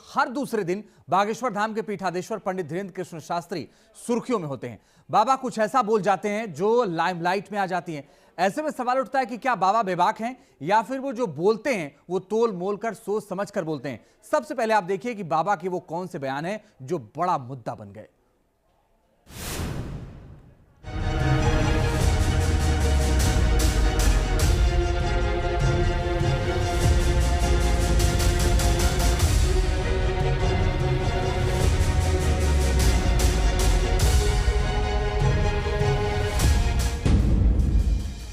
हर दूसरे दिन बागेश्वर धाम के पीठाधीश्वर पंडित धीरेंद्र कृष्ण शास्त्री सुर्खियों में होते हैं। बाबा कुछ ऐसा बोल जाते हैं जो लाइमलाइट में आ जाती हैं। ऐसे में सवाल उठता है कि क्या बाबा बेबाक हैं या फिर वो जो बोलते हैं वो तोल मोल कर सोच समझ कर बोलते हैं। सबसे पहले आप देखिए कि बाबा के वो कौन से बयान हैं जो बड़ा मुद्दा बन गए।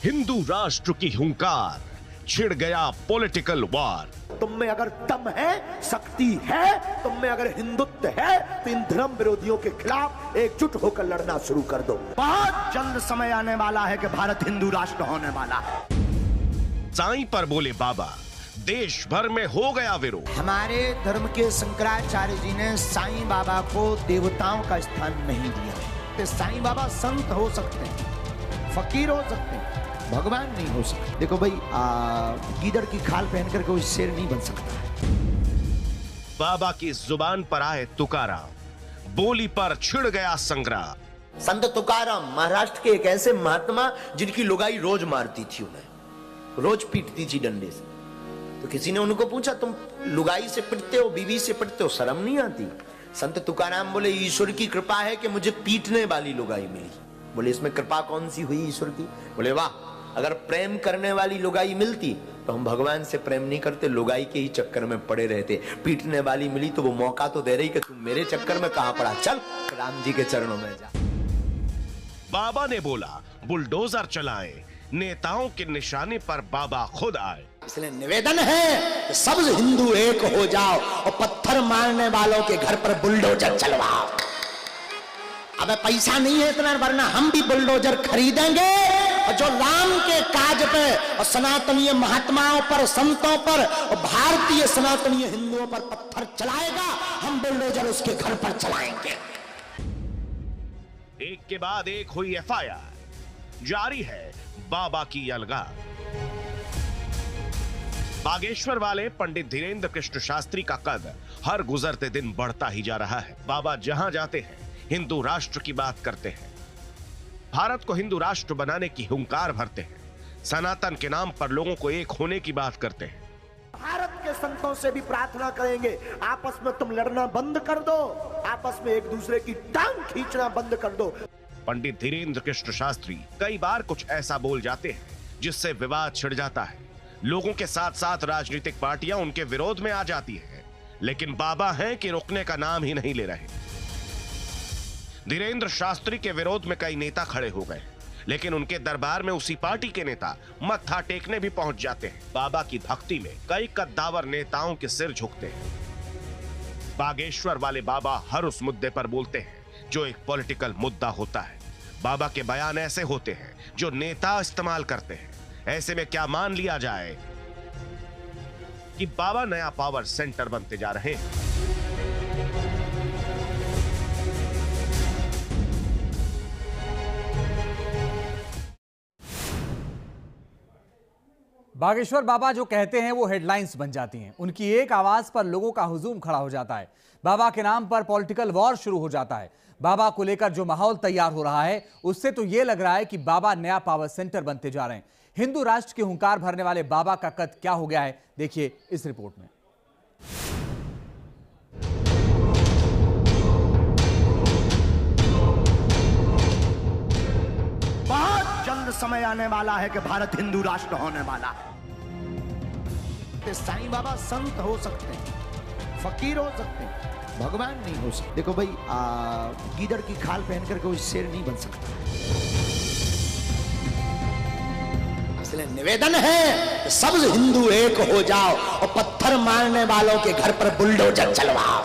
हिंदू राष्ट्र की हुंकार, छिड़ गया पॉलिटिकल वार। तुम में अगर दम है, शक्ति है, तुम में अगर हिंदुत्व है तो इन धर्म विरोधियों के खिलाफ एकजुट होकर लड़ना शुरू कर दो। बहुत जल्द समय आने वाला है कि भारत हिंदू राष्ट्र होने वाला है। साईं पर बोले बाबा, देश भर में हो गया विरोध। हमारे धर्म के शंकराचार्य जी ने साईं बाबा को देवताओं का स्थान नहीं दिया। तो साईं बाबा संत हो सकते हैं, फकीर हो सकते हैं, भगवान नहीं हो सकता। देखो भाई, गीदड़ की खाल पहनकर कोई शेर नहीं बन सकता। बाबा की जुबान पर आए तुकाराम, बोली पर छिड़ गया संग्राम। संत तुकाराम महाराष्ट्र के एक ऐसे महात्मा जिनकी लुगाई रोज मारती थी, उन्हें रोज पीटती थी डंडे से। तो किसी ने उनको पूछा, तुम लुगाई से पिटते हो, बीवी से पिटते हो, शर्म नहीं आती? संत तुकाराम बोले, ईश्वर की कृपा है कि मुझे पीटने वाली लुगाई मिली। बोले, इसमें कृपा कौन सी हुई ईश्वर की? बोले, वाह, अगर प्रेम करने वाली लुगाई मिलती तो हम भगवान से प्रेम नहीं करते, लुगाई के ही चक्कर में पड़े रहते। पीटने वाली मिली तो वो मौका तो दे रही कि तुम मेरे चक्कर में कहां पड़ा, चल राम जी के चरणों में जा। बाबा ने बोला, बुलडोजर चलाएं, नेताओं के निशाने पर बाबा खुद आए। इसलिए निवेदन है कि सब हिंदू एक हो जाओ और पत्थर मारने वालों के घर पर बुलडोजर चलवाओ। अब पैसा नहीं है इतना, वरना हम भी बुलडोजर खरीदेंगे और जो राम के काज पे और सनातनीय महात्माओं पर, संतों पर और भारतीय सनातनीय हिंदुओं पर पत्थर चलाएगा, हम बुलडोजर उसके घर पर चलाएंगे। एक के बाद एक हुई एफआईआर, जारी है बाबा की अलगाव। बागेश्वर वाले पंडित धीरेंद्र कृष्ण शास्त्री का कद हर गुजरते दिन बढ़ता ही जा रहा है। बाबा जहां जाते हैं हिंदू राष्ट्र की बात करते हैं, भारत को हिंदू राष्ट्र बनाने की हुंकार भरते हैं, सनातन के नाम पर लोगों को एक होने की बात करते हैं। भारत के संतों से भी प्रार्थना करेंगे, आपस में तुम लड़ना बंद कर दो, आपस में एक दूसरे की टांग खींचना बंद कर दो। पंडित धीरेंद्र कृष्ण शास्त्री कई बार कुछ ऐसा बोल जाते हैं जिससे विवाद छिड़ जाता है। लोगों के साथ साथ राजनीतिक पार्टियां उनके विरोध में आ जाती हैं, लेकिन बाबा हैं कि रुकने का नाम ही नहीं ले रहे। धीरेंद्र शास्त्री के विरोध में कई नेता खड़े हो गए, लेकिन उनके दरबार में उसी पार्टी के नेता मत्था टेकने भी पहुंच जाते हैं। बाबा की भक्ति में कई कद्दावर नेताओं के सिर झुकते हैं। बागेश्वर वाले बाबा हर उस मुद्दे पर बोलते हैं जो एक पॉलिटिकल मुद्दा होता है। बाबा के बयान ऐसे होते हैं जो नेता इस्तेमाल करते हैं। ऐसे में क्या मान लिया जाए कि बाबा नया पावर सेंटर बनते जा रहे हैं? बागेश्वर बाबा जो कहते हैं वो हेडलाइंस बन जाती हैं। उनकी एक आवाज पर लोगों का हुजूम खड़ा हो जाता है। बाबा के नाम पर पॉलिटिकल वॉर शुरू हो जाता है। बाबा को लेकर जो माहौल तैयार हो रहा है उससे तो यह लग रहा है कि बाबा नया पावर सेंटर बनते जा रहे हैं। हिंदू राष्ट्र की हुंकार भरने वाले बाबा का कद क्या हो गया है, देखिए इस रिपोर्ट में। बहुत जल्द समय आने वाला है कि भारत हिंदू राष्ट्र होने वाला है। तो साईं बाबा संत हो सकते हैं, फकीर हो सकते हैं, भगवान नहीं हो सकते। देखो भाई, गीदड़ की खाल पहनकर कोई शेर नहीं बन सकता। इसलिए निवेदन है कि सब हिंदू एक हो जाओ और पत्थर मारने वालों के घर पर बुलडोजर चलवाओ।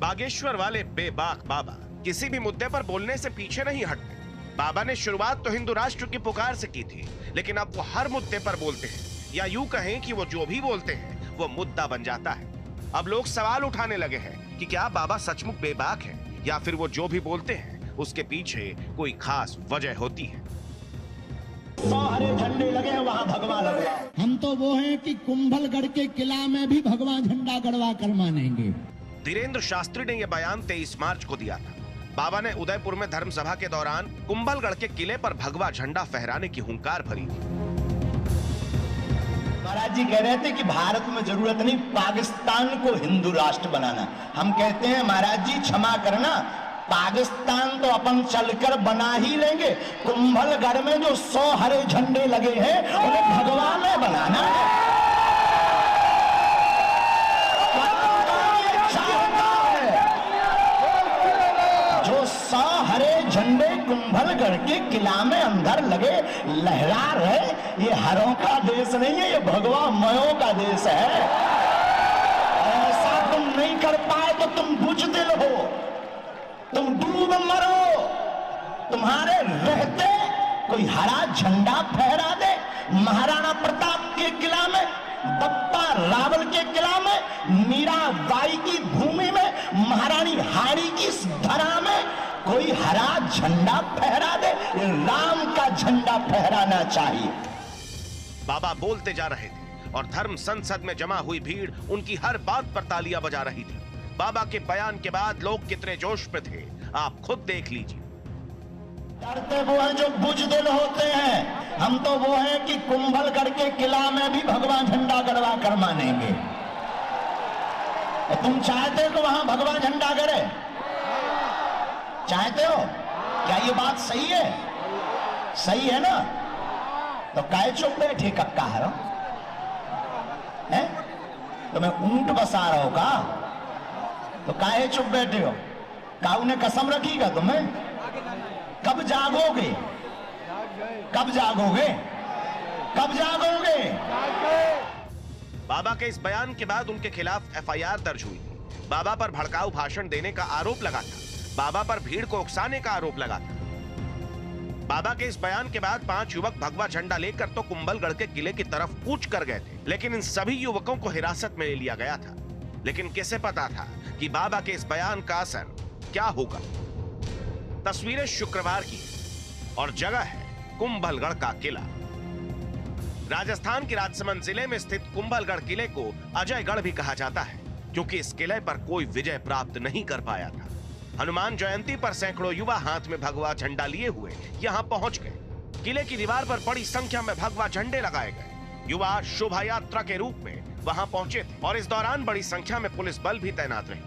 बागेश्वर वाले बेबाक बाबा किसी भी मुद्दे पर बोलने से पीछे नहीं हटते। बाबा ने शुरुआत तो हिंदू राष्ट्र की पुकार से की थी, लेकिन अब वो हर मुद्दे पर बोलते हैं, या यूं कहें कि वो जो भी बोलते हैं वो मुद्दा बन जाता है। अब लोग सवाल उठाने लगे हैं कि क्या बाबा सचमुच बेबाक है या फिर वो जो भी बोलते हैं उसके पीछे कोई खास वजह होती है। 100 हरे झंडे लगे हैं वहां भगवा लगवा। हम तो वो हैं कि कुंभलगढ़ के किला में भी भगवा झंडा गड़वा कर मानेंगे। धीरेन्द्र शास्त्री ने यह बयान 23 मार्च को दिया था। बाबा ने उदयपुर में धर्म सभा के दौरान कुंभलगढ़ के किले पर भगवा झंडा फहराने की हुंकार भरी थी। महाराज जी कह रहे थे कि भारत में जरूरत नहीं पाकिस्तान को हिंदू राष्ट्र बनाना। हम कहते हैं महाराज जी क्षमा करना, पाकिस्तान तो अपन चलकर बना ही लेंगे, कुंभलगढ़ में जो 100 हरे झंडे लगे हैं उन्हें भगवा में बनाना है। जो 100 हरे झंडे कुंभलगढ़ के किला में अंदर लगे लहरा रहे, ये हरों का देश नहीं है, ये भगवा मयों का देश है। ऐसा तुम नहीं कर पाए तो तुम बुजदिल हो, तुम डूब मरो। तुम्हारे रहते कोई हरा झंडा फहरा दे। महाराणा प्रताप के किला में, बप्पा रावल के किला में, मीराबाई की भूमि में, महारानी हाड़ी की इस धरा में कोई हरा झंडा फहरा दे। ये राम का झंडा फहराना चाहिए। बाबा बोलते जा रहे थे और धर्म संसद में जमा हुई भीड़ उनकी हर बात पर तालियां बजा रही थी। बाबा के बयान के बाद लोग कितने जोश में थे, आप खुद देख लीजिए। डरते वो हैं जो बुजदिल होते हैं, हम तो वो हैं कि कुंभलगढ़ के किला में भी भगवा झंडा गड़वा कर मानेंगे। और तुम चाहते हो वहां भगवा झंडा गड़े? चाहते हो? क्या ये बात सही है? सही है ना? तो काय चुप बैठे कक्का हरो है? तुम्हें ऊंट बसा रहा हो का? तो काहे चुप बैठे हो? काऊ ने कसम रखी का तुम्हें? कब जागोगे? कब जागोगे? कब जागोगे? बाबा के इस बयान के बाद उनके खिलाफ एफआईआर दर्ज हुई। बाबा पर भड़काऊ भाषण देने का आरोप लगा था। बाबा पर भीड़ को उकसाने का आरोप लगा था। बाबा के इस बयान के बाद 5 युवक भगवा झंडा लेकर तो कुंभलगढ़ के किले की तरफ कूच कर गए थे, लेकिन इन सभी युवकों को हिरासत में ले लिया गया था। लेकिन किसे पता था कि बाबा के इस बयान का असर क्या होगा। तस्वीरें शुक्रवार की और जगह है कुंभलगढ़ का किला। राजस्थान के राजसमंद जिले में स्थित कुंभलगढ़ किले को अजयगढ़ भी कहा जाता है, क्योंकि इस किले पर कोई विजय प्राप्त नहीं कर पाया था। हनुमान जयंती पर सैकड़ों युवा हाथ में भगवा झंडा लिए हुए यहां पहुंच गए। किले की दीवार पर बड़ी संख्या में भगवा झंडे लगाए गए। युवा शोभा यात्रा के रूप में वहां पहुंचे थे और इस दौरान बड़ी संख्या में पुलिस बल भी तैनात रही।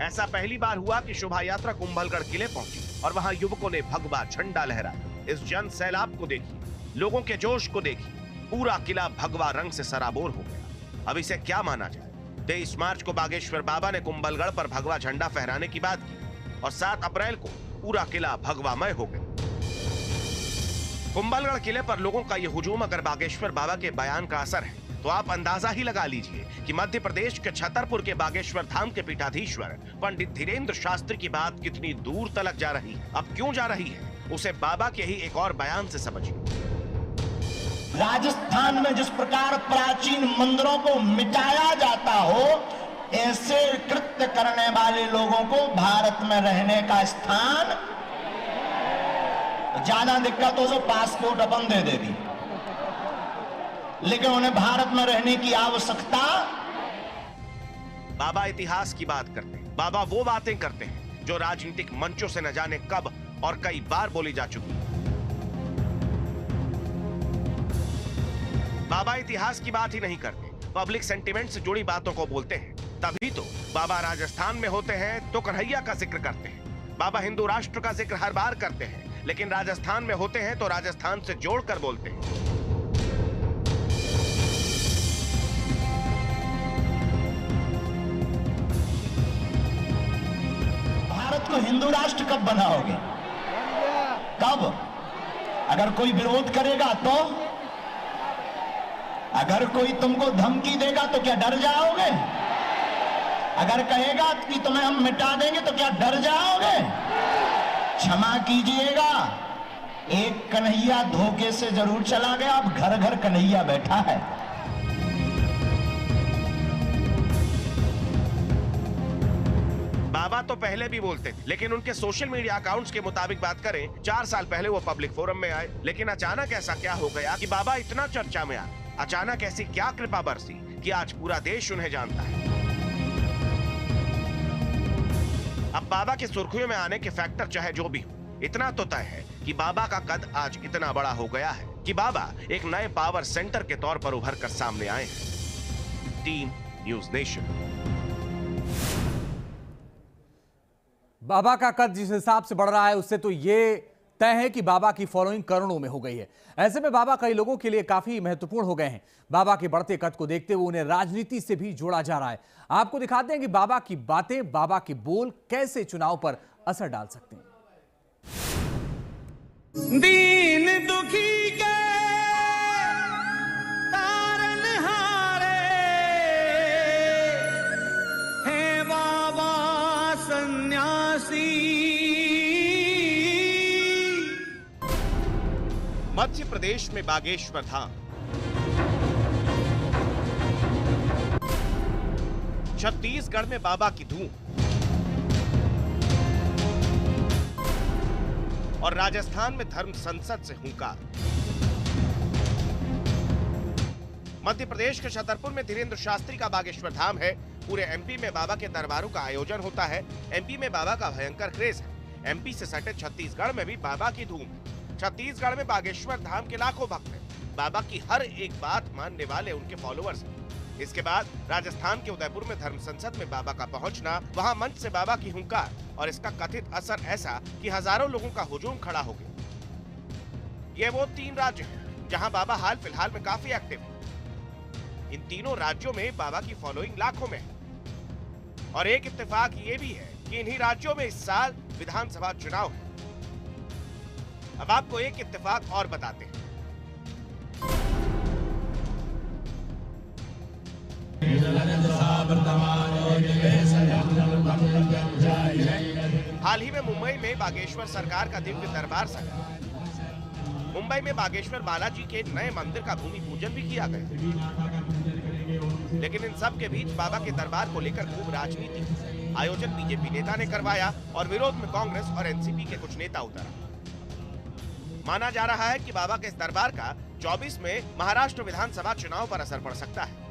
ऐसा पहली बार हुआ कि शोभा यात्रा कुंभलगढ़ किले पहुंची और वहां युवकों ने भगवा झंडा लहराया। इस जन सैलाब को देखिए, लोगों के जोश को देखिए, पूरा किला भगवा रंग से सराबोर हो गया। अब इसे क्या माना जाए? 23 मार्च को बागेश्वर बाबा ने कुंभलगढ़ पर भगवा झंडा फहराने की बात की और 7 अप्रैल को पूरा किला भगवामय हो गया। कुंभलगढ़ किले पर लोगों का यह हुजूम अगर बागेश्वर बाबा के बयान का असर है तो आप अंदाजा ही लगा लीजिए कि मध्य प्रदेश के छतरपुर के बागेश्वर धाम के पीठाधीश्वर पंडित धीरेन्द्र शास्त्री की बात कितनी दूर तलक जा रही है। अब क्यों जा रही है, उसे बाबा के ही एक और बयान से समझिए। राजस्थान में जिस प्रकार प्राचीन मंदिरों को मिटाया जाता हो, ऐसे कृत्य करने वाले लोगों को भारत में रहने का स्थान, ज्यादा दिक्कत हो तो पासपोर्ट अपन दे देगी, लेकिन उन्हें भारत में रहने की आवश्यकता। बाबा इतिहास की बात करते हैं। बाबा वो बातें करते हैं जो राजनीतिक मंचों से न जाने कब और कई बार बोली जा चुकी है। बाबा इतिहास की बात ही नहीं करते, पब्लिक सेंटिमेंट से जुड़ी बातों को बोलते हैं। तभी तो बाबा राजस्थान में होते हैं तो कन्हैया का जिक्र करते हैं। बाबा हिंदू राष्ट्र का जिक्र हर बार करते हैं, लेकिन राजस्थान में होते हैं तो राजस्थान से जोड़कर बोलते हैं। भारत को हिंदू राष्ट्र कब बनाओगे? कब? अगर कोई विरोध करेगा तो? अगर कोई तुमको धमकी देगा तो क्या डर जाओगे? अगर कहेगा कि तुम्हें हम मिटा देंगे तो क्या डर जाओगे? क्षमा कीजिएगा, एक कन्हैया धोखे से जरूर चला गया, अब घर घर कन्हैया बैठा है। बाबा तो पहले भी बोलते थे, लेकिन उनके सोशल मीडिया अकाउंट्स के मुताबिक बात करें 4 साल पहले वो पब्लिक फोरम में आए, लेकिन अचानक ऐसा क्या हो गया कि बाबा इतना चर्चा में आए? अचानक ऐसी क्या कृपा बरसी कि आज पूरा देश उन्हें जानता है? अब बाबा के सुर्खियों में आने के फैक्टर चाहे जो भी हो, इतना तो तय है कि बाबा का कद आज इतना बड़ा हो गया है कि बाबा एक नए पावर सेंटर के तौर पर उभर कर सामने आए हैं। Team news nation. बाबा का कद जिस हिसाब से बढ़ रहा है उससे तो ये तय है कि बाबा की फॉलोइंग करोड़ों में हो गई है। ऐसे में बाबा कई लोगों के लिए काफी महत्वपूर्ण हो गए हैं। बाबा के बढ़ते कद को देखते हुए उन्हें राजनीति से भी जोड़ा जा रहा है। आपको दिखाते हैं कि बाबा की बातें, बाबा के बोल कैसे चुनाव पर असर डाल सकते हैं। दीन दुखी के तारनहारे हैं बाबा सन्यासी। मध्य प्रदेश में बागेश्वर धाम, छत्तीसगढ़ में बाबा की धूम और राजस्थान में धर्म संसद से हुंकार। मध्य प्रदेश के छतरपुर में धीरेन्द्र शास्त्री का बागेश्वर धाम है। पूरे एमपी में बाबा के दरबारों का आयोजन होता है। एमपी में बाबा का भयंकर क्रेज है। एमपी से सटे छत्तीसगढ़ में भी बाबा की धूम है। छत्तीसगढ़ में बागेश्वर धाम के लाखों भक्त हैं। बाबा की हर एक बात मानने वाले उनके फॉलोअर्स हैं। इसके बाद राजस्थान के उदयपुर में धर्म संसद में बाबा का पहुंचना, वहां मंच से बाबा की हुंकार और इसका कथित असर ऐसा कि हजारों लोगों का हुजूम खड़ा हो गया। ये वो 3 राज्य हैं जहां बाबा हाल फिलहाल में काफी एक्टिव है। इन तीनों राज्यों में बाबा की फॉलोइंग लाखों में है और एक इत्तेफाक ये भी है कि इन्हीं राज्यों में इस साल विधानसभा चुनाव है। अब आपको एक इत्तेफाक और बताते हैं। हाल ही में मुंबई में बागेश्वर सरकार का दिव्य दरबार सजा। मुंबई में बागेश्वर बालाजी के नए मंदिर का भूमि पूजन भी किया गया। लेकिन इन सब के बीच बाबा के दरबार को लेकर खूब राजनीति। आयोजन बीजेपी नेता ने करवाया और विरोध में कांग्रेस और एनसीपी के कुछ नेता उतरा। माना जा रहा है कि बाबा के इस दरबार का 24 में महाराष्ट्र विधानसभा चुनाव पर असर पड़ सकता है।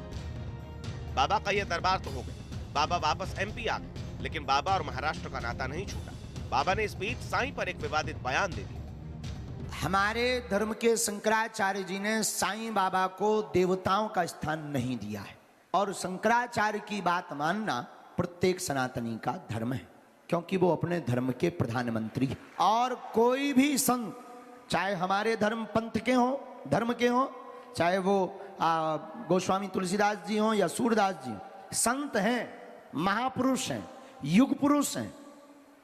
बाबा का यह दरबार तो हो गया, बाबा वापस एमपी आ गए, लेकिन बाबा और महाराष्ट्र का नाता नहीं छूटा। बाबा ने इस बीच साईं पर एक विवादित बयान दे दिया। हमारे धर्म के शंकराचार्य जी ने साईं बाबा को देवताओं का स्थान नहीं दिया है और शंकराचार्य की बात मानना प्रत्येक सनातनी का धर्म है, क्योंकि वो अपने धर्म के प्रधानमंत्री हैं। और कोई भी संत, चाहे हमारे धर्म पंथ के हों, धर्म के हों, चाहे वो गोस्वामी तुलसीदास जी हों या सूरदास जी, संत हैं, महापुरुष हैं, युग पुरुष हैं,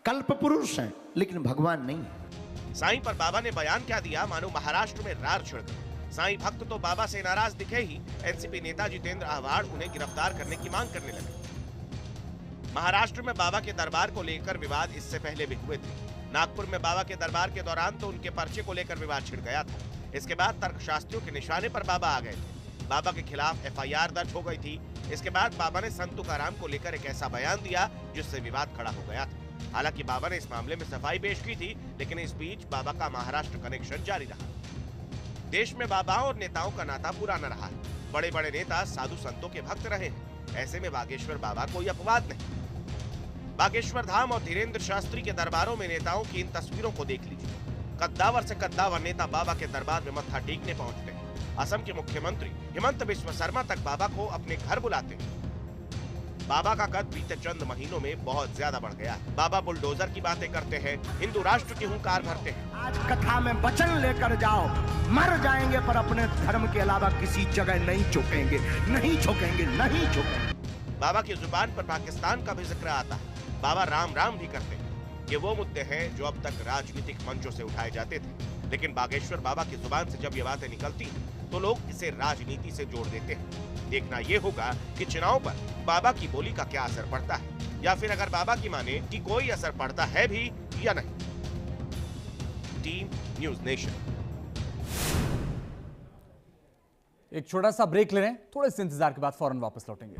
कल्प पुरुष हैं, लेकिन भगवान नहीं है। साईं पर बाबा ने बयान क्या दिया, मानो महाराष्ट्र में रार छिड़ गई। साईं भक्त तो बाबा से नाराज दिखे ही एनसीपी नेता जितेंद्र आव्हाड उन्हें गिरफ्तार करने की मांग करने लगे। महाराष्ट्र में बाबा के दरबार को लेकर विवाद इससे पहले भी हुए थे। नागपुर में बाबा के दरबार के दौरान तो उनके पर्चे को लेकर विवाद छिड़ गया था। इसके बाद तर्कशास्त्रियों के निशाने पर बाबा आ गए थे। बाबा के खिलाफ एफआईआर दर्ज हो गई थी। इसके बाद बाबा ने संत तुकाराम को लेकर एक ऐसा बयान दिया जिससे विवाद खड़ा हो गया था। हालांकि बाबा ने इस मामले में सफाई पेश की थी, लेकिन इस बीच बाबा का महाराष्ट्र कनेक्शन जारी रहा। देश में बाबाओं और नेताओं का नाता पुराना रहा है। बड़े बड़े नेता साधु संतों के भक्त रहे हैं। ऐसे में बागेश्वर बाबा कोई अपवाद नहीं। बागेश्वर धाम और धीरेन्द्र शास्त्री के दरबारों में नेताओं की इन तस्वीरों को देख लीजिए। कद्दावर से कद्दावर नेता बाबा के दरबार में मत्था टेकने पहुंचते हैं। असम के मुख्यमंत्री हिमंत बिस्वा शर्मा तक बाबा को अपने घर बुलाते हैं। बाबा का कद बीते चंद महीनों में बहुत ज्यादा बढ़ गया है। बाबा बुलडोजर की बातें करते हैं, हिंदू राष्ट्र की हुंकार भरते हैं। आज कथा में वचन लेकर जाओ, मर जाएंगे पर अपने धर्म के अलावा किसी जगह नहीं झुकेंगे, नहीं झुकेंगे, नहीं झुकेंगे। बाबा की जुबान पर पाकिस्तान का भी जिक्र आता है। बाबा राम राम भी करते हैं। ये वो मुद्दे हैं जो अब तक राजनीतिक मंचों से उठाए जाते थे, लेकिन बागेश्वर बाबा की जुबान से जब ये बातें निकलती हैं, तो लोग इसे राजनीति से जोड़ देते हैं। देखना ये होगा कि चुनाव पर बाबा की बोली का क्या असर पड़ता है, या फिर अगर बाबा की माने कि कोई असर पड़ता है भी या नहीं। Team news nation. एक छोटा सा ब्रेक ले रहे हैं, थोड़े से इंतजार के बाद फौरन वापस लौटेंगे।